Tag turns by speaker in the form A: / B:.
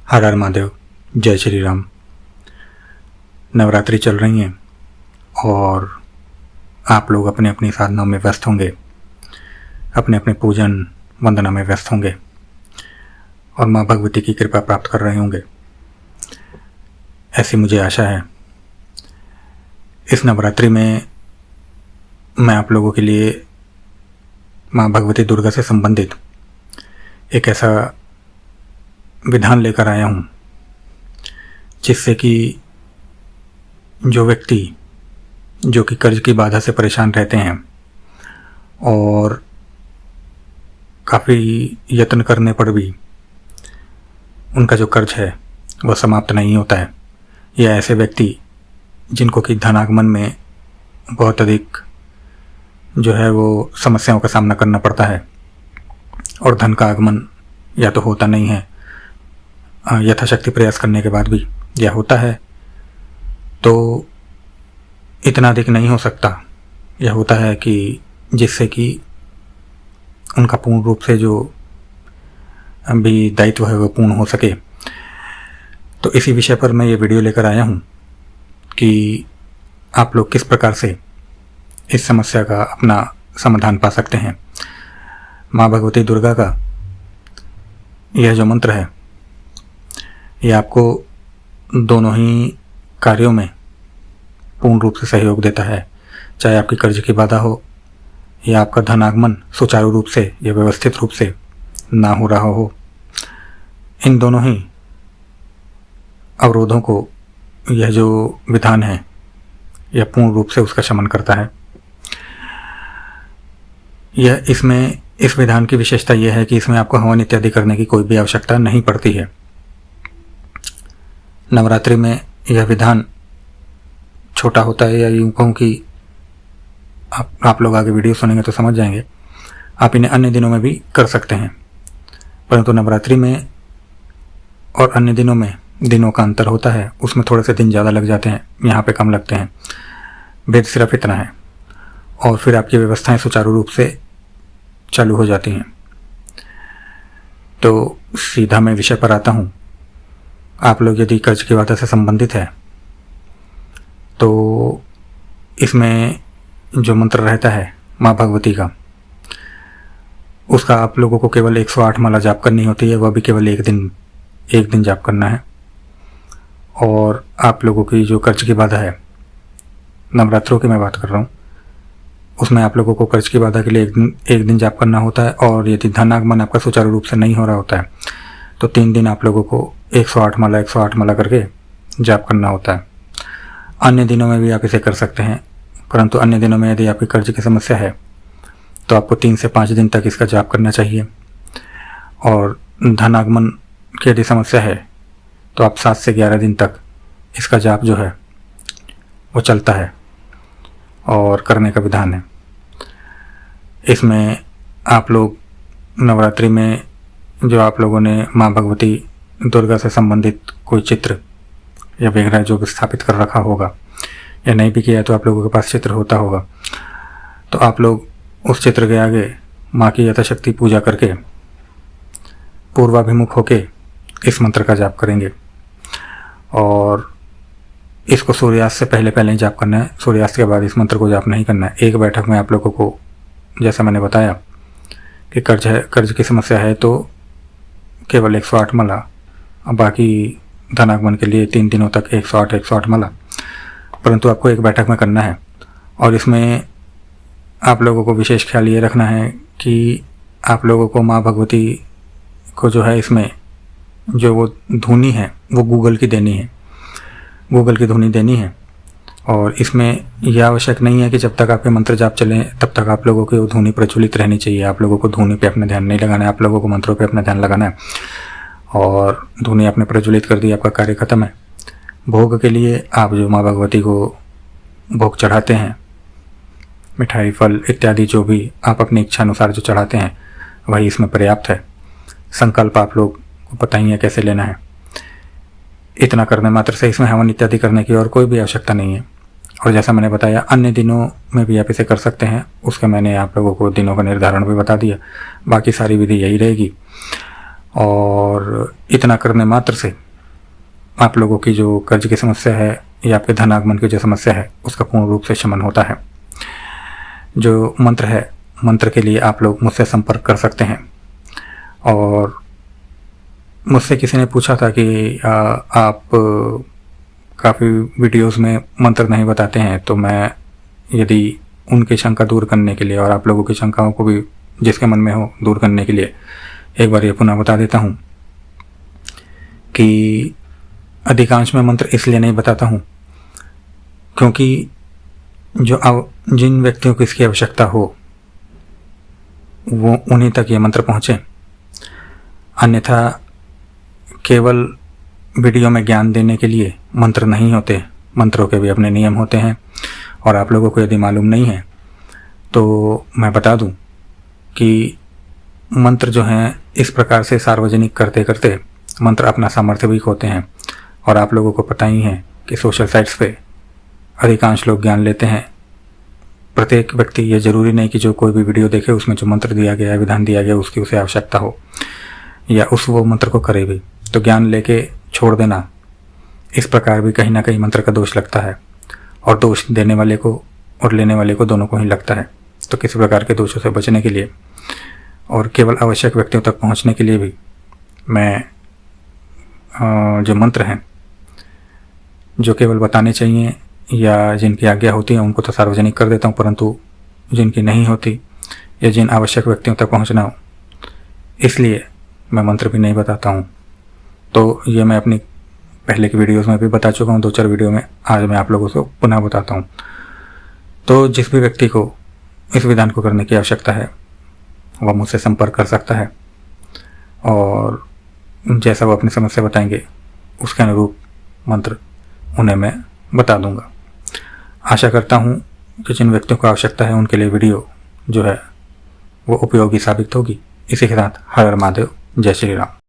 A: हर हर महादेव, जय श्री राम। नवरात्रि चल रही हैं और आप लोग अपने अपनी साधनाओं में व्यस्त होंगे, अपने अपने पूजन वंदना में व्यस्त होंगे और माँ भगवती की कृपा प्राप्त कर रहे होंगे, ऐसी मुझे आशा है। इस नवरात्रि में मैं आप लोगों के लिए माँ भगवती दुर्गा से संबंधित एक ऐसा विधान लेकर आया हूँ जिससे कि जो व्यक्ति जो कि कर्ज की बाधा से परेशान रहते हैं और काफ़ी यत्न करने पर भी उनका जो कर्ज है वह समाप्त नहीं होता है, या ऐसे व्यक्ति जिनको कि धनागमन में बहुत अधिक जो है वो समस्याओं का सामना करना पड़ता है और धन का आगमन या तो होता नहीं है, यथाशक्ति प्रयास करने के बाद भी, या होता है तो इतना अधिक नहीं हो सकता, यह होता है कि जिससे कि उनका पूर्ण रूप से जो भी दायित्व है वह पूर्ण हो सके। तो इसी विषय पर मैं ये वीडियो लेकर आया हूँ कि आप लोग किस प्रकार से इस समस्या का अपना समाधान पा सकते हैं। माँ भगवती दुर्गा का यह जो मंत्र है यह आपको दोनों ही कार्यों में पूर्ण रूप से सहयोग देता है, चाहे आपकी कर्ज की बाधा हो या आपका धन आगमन सुचारू रूप से या व्यवस्थित रूप से ना हो रहा हो। इन दोनों ही अवरोधों को यह जो विधान है यह पूर्ण रूप से उसका शमन करता है। इस विधान की विशेषता यह है कि इसमें आपको हवन इत्यादि करने की कोई भी आवश्यकता नहीं पड़ती है। नवरात्रि में यह विधान छोटा होता है, या यूँ कहूँ कि आप लोग आगे वीडियो सुनेंगे तो समझ जाएंगे। आप इन्हें अन्य दिनों में भी कर सकते हैं, परंतु नवरात्रि में और अन्य दिनों में दिनों का अंतर होता है, उसमें थोड़े से दिन ज़्यादा लग जाते हैं, यहाँ पे कम लगते हैं। भेद सिर्फ इतना है और फिर आपकी व्यवस्थाएं सुचारू रूप से चालू हो जाती हैं। तो सीधा मैं विषय पर आता हूँ। आप लोग यदि कर्ज की बाधा से संबंधित है तो इसमें जो मंत्र रहता है माँ भगवती का, उसका आप लोगों को केवल 108 माला जाप करनी होती है, वह भी केवल एक दिन जाप करना है। और आप लोगों की जो कर्ज की बाधा है, नवरात्रों की मैं बात कर रहा हूँ, उसमें आप लोगों को कर्ज की बाधा के लिए एक दिन जाप करना होता है। और यदि धन आगमन आपका सुचारू रूप से नहीं हो रहा होता है तो 3 दिन आप लोगों को 108 माला करके जाप करना होता है। अन्य दिनों में भी आप इसे कर सकते हैं, परंतु अन्य दिनों में यदि आपकी कर्ज की समस्या है तो आपको 3 से 5 दिन तक इसका जाप करना चाहिए। और धन आगमन की यदि समस्या है तो आप 7 से 11 दिन तक इसका जाप जो है वो चलता है और करने का विधान है। इसमें आप लोग नवरात्रि में जो आप लोगों ने माँ भगवती दुर्गा से संबंधित कोई चित्र या विग्रह जो स्थापित कर रखा होगा, या नहीं भी किया तो आप लोगों के पास चित्र होता होगा, तो आप लोग उस चित्र के आगे माँ की यथाशक्ति पूजा करके पूर्वाभिमुख होके इस मंत्र का जाप करेंगे। और इसको सूर्यास्त से पहले ही जाप करना है, सूर्यास्त के बाद इस मंत्र को जाप नहीं करना है। एक बैठक में आप लोगों को, जैसा मैंने बताया कि कर्ज की समस्या है तो केवल 108 माला, बाकी धनागमन के लिए 3 दिनों तक 108 माला, परंतु आपको एक बैठक में करना है। और इसमें आप लोगों को विशेष ख्याल ये रखना है कि आप लोगों को माँ भगवती को जो है इसमें जो वो धुनी है वो गूगल की धुनी देनी है। और इसमें यह आवश्यक नहीं है कि जब तक आपके मंत्र जाप चलें तब तक आप लोगों की वो धुनी प्रज्वलित रहनी चाहिए। आप लोगों को धुनी पे अपना ध्यान नहीं लगाना है, आप लोगों को मंत्रों पे अपना ध्यान लगाना है। और धुनी आपने प्रज्वलित कर दी, आपका कार्य खत्म है। भोग के लिए आप जो माँ भगवती को भोग चढ़ाते हैं, मिठाई फल इत्यादि जो भी आप अपनी इच्छा अनुसार जो चढ़ाते हैं वही इसमें पर्याप्त है। संकल्प आप लोग को पता ही है कैसे लेना है। इतना करने मात्र से इसमें हवन इत्यादि करने की और कोई भी आवश्यकता नहीं है। और जैसा मैंने बताया अन्य दिनों में भी आप इसे कर सकते हैं, उसका मैंने आप लोगों को दिनों का निर्धारण भी बता दिया। बाकी सारी विधि यही रहेगी। और इतना करने मात्र से आप लोगों की जो कर्ज की समस्या है या आपके धन आगमन की जो समस्या है उसका पूर्ण रूप से शमन होता है। जो मंत्र है, मंत्र के लिए आप लोग मुझसे संपर्क कर सकते हैं। और मुझसे किसी ने पूछा था कि आप काफ़ी वीडियोस में मंत्र नहीं बताते हैं, तो मैं यदि उनकी शंका दूर करने के लिए और आप लोगों की शंकाओं को भी जिसके मन में हो दूर करने के लिए एक बार ये पुनः बता देता हूँ कि अधिकांश में मंत्र इसलिए नहीं बताता हूँ क्योंकि जिन व्यक्तियों को इसकी आवश्यकता हो वो उन्हीं तक ये मंत्र पहुँचे। अन्यथा केवल वीडियो में ज्ञान देने के लिए मंत्र नहीं होते, मंत्रों के भी अपने नियम होते हैं। और आप लोगों को यदि मालूम नहीं है तो मैं बता दूं कि मंत्र जो हैं इस प्रकार से सार्वजनिक करते करते मंत्र अपना सामर्थ्य भी खोते हैं। और आप लोगों को पता ही है कि सोशल साइट्स पे अधिकांश लोग ज्ञान लेते हैं। प्रत्येक व्यक्ति, ये जरूरी नहीं कि जो कोई भी वीडियो देखे उसमें जो मंत्र दिया गया है, विधान दिया गया, उसकी उसे आवश्यकता हो या वो मंत्र को करे भी। तो ज्ञान लेके छोड़ देना, इस प्रकार भी कहीं ना कहीं मंत्र का दोष लगता है, और दोष देने वाले को और लेने वाले को दोनों को ही लगता है। तो किसी प्रकार के दोषों से बचने के लिए और केवल आवश्यक व्यक्तियों तक पहुंचने के लिए भी मैं जो मंत्र हैं जो केवल बताने चाहिए या जिनकी आज्ञा होती है उनको तो सार्वजनिक कर देता हूँ, परंतु जिनकी नहीं होती या जिन आवश्यक व्यक्तियों तक पहुँचना हो इसलिए मैं मंत्र भी नहीं बताता हूँ। तो ये मैं अपनी पहले की वीडियोस में भी बता चुका हूँ, 2-4 वीडियो में। आज मैं आप लोगों को पुनः बताता हूँ। तो जिस भी व्यक्ति को इस विधान को करने की आवश्यकता है वह मुझसे संपर्क कर सकता है और जैसा वो अपनी समस्या बताएंगे उसके अनुरूप मंत्र उन्हें मैं बता दूंगा। आशा करता हूँ कि जिन व्यक्तियों को आवश्यकता है उनके लिए वीडियो जो है वो उपयोगी साबित होगी। इसी के साथ हर हर महादेव, जय श्री राम।